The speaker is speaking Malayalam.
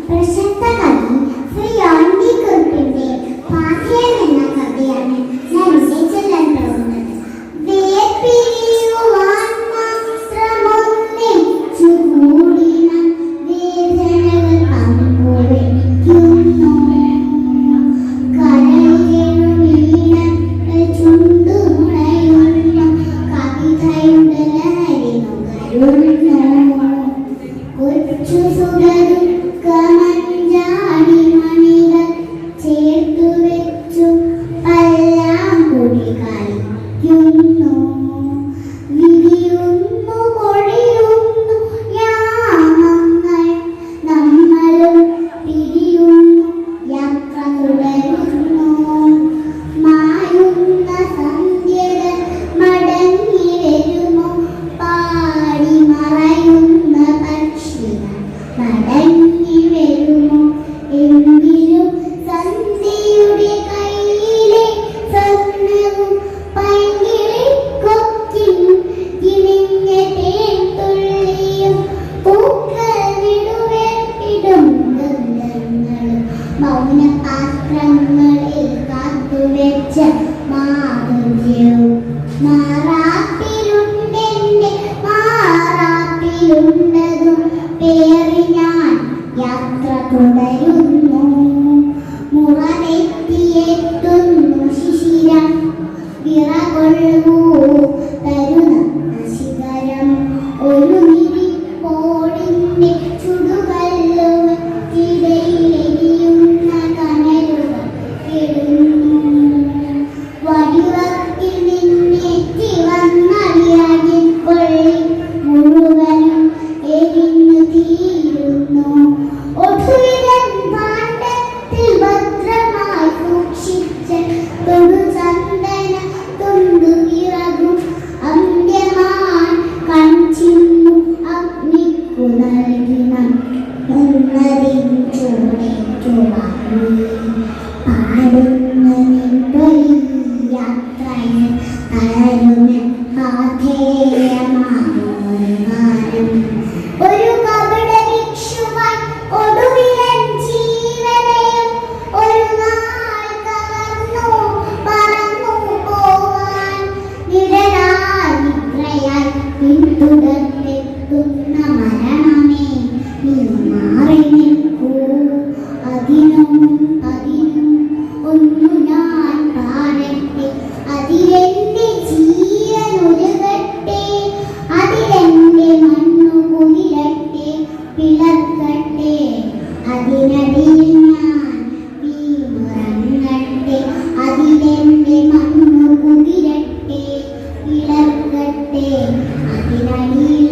പ്രശസ്ത കവി ശ്രീ ആൻഡി കുറുപ്പിന്റെ പാഥേയം എന്ന കവിതയാണ് ഞാൻ ഇവിടെ ചൊല്ലാൻ പോകുന്നത്. വേർപിരിയുവാൻ മാത്രമൊന്നിച്ചു കൂടിന വേദനകൾ പങ്കുവയ്ക്കുന്നു. കരളിലേഴു വീണ ചുണ്ടുമുളയുന്നു കവിതയുടെ ലഹരി നുകരുന്നു. കൊച്ചു സുഗരു കമഞ്ചാടി മണികൾ ചേർത്തു വെച്ചു എല്ലാം കൂടി കളിക്കുന്നു. വിരിയുന്നു പൊഴിയുന്നു യാമങ്ങൾ നമ്മളും പിരിയുന്നു യാത്ര തുടരുന്നു. മായുന്ന സന്ധ്യകൾ മടങ്ങി വരുമോ പാടി മറയുന്ന പക്ഷികൾ മടങ്ങി വരുമോ. എങ്കിലും സന്ധ്യയുടെ കയ്യിലെ സ്വർണ്ണവും പൈങ്കിളിക്കൊക്കിൻ കിണിഞ്ഞ തേൻതുള്ളിയും പൂക്കൾ വിടുവേർപ്പിടും ഗന്ധങ്ങളും മൗനപാത്രങ്ങളിൽ കാത്തുവെച്ച മാധുര്യവും. മാറാപ്പിലുണ്ടെന്റെ മാറാപ്പിലുണ്ടതും പേറി ഞാൻ യാത്ര തുടരുന്നു. മുറനെത്തിയെത്തുന്നു ശിശിരം വിറകൊള്ളൂ തരുന്ന ശിഖരം. ഒരു നിരിപ്പോടിന്റെ ചുടുകല്ലുകൾക്കിടയിലെരിയുന്ന കനലുകൾ കെടുന്നു. വടിവക്കിൽ നിന്നെത്തി വന്നടിയാകിൻ കൊള്ളി മുഴുവനും എരിഞ്ഞു തീരുന്നു. ഒടുവിലൻ ഭാണ്ഡത്തിൽ ഭദ്രമായി സൂക്ഷിച്ച തൊടുചന്ദന തുണ്ടുവിറകും അന്ത്യമാൻ കൺചിന്നു അഗ്നിക്കു നൽകിന ഉന്നതിൻ ചൂടേറ്റു വാങ്ങി. പാടുന്ന നിൻപൊലി യാത്രയിൽ തളരുമെൻ പാഥേയമാകുമൊരു ഗാനം. ഒരു കപട ഭിക്ഷുവായി ഒടുവിലൻ ജീവനെയും ഒരു നാൾ കവർന്നു പറന്നു പോവാൻ. നിഴലായി നിദ്രയായി പിന്തുടർന്നെത്തുന്ന മരണമേ നീ മാറി നിൽക്കൂ. അതിനും ഒന്നു ഞാൻ പാടട്ടെ. അതിലെന്റെ ജീവനുരുകട്ടെ. അതിലെന്റെ മണ്ണു കുതിരട്ടെ പിളർക്കട്ടെ. അതിനടിയിൽ ഞാൻ വീണുറങ്ങട്ടെ. അതിലെന്റെ മണ്ണു കുതിരട്ടെ പിളർക്കട്ടെ. അതിനടിയിൽ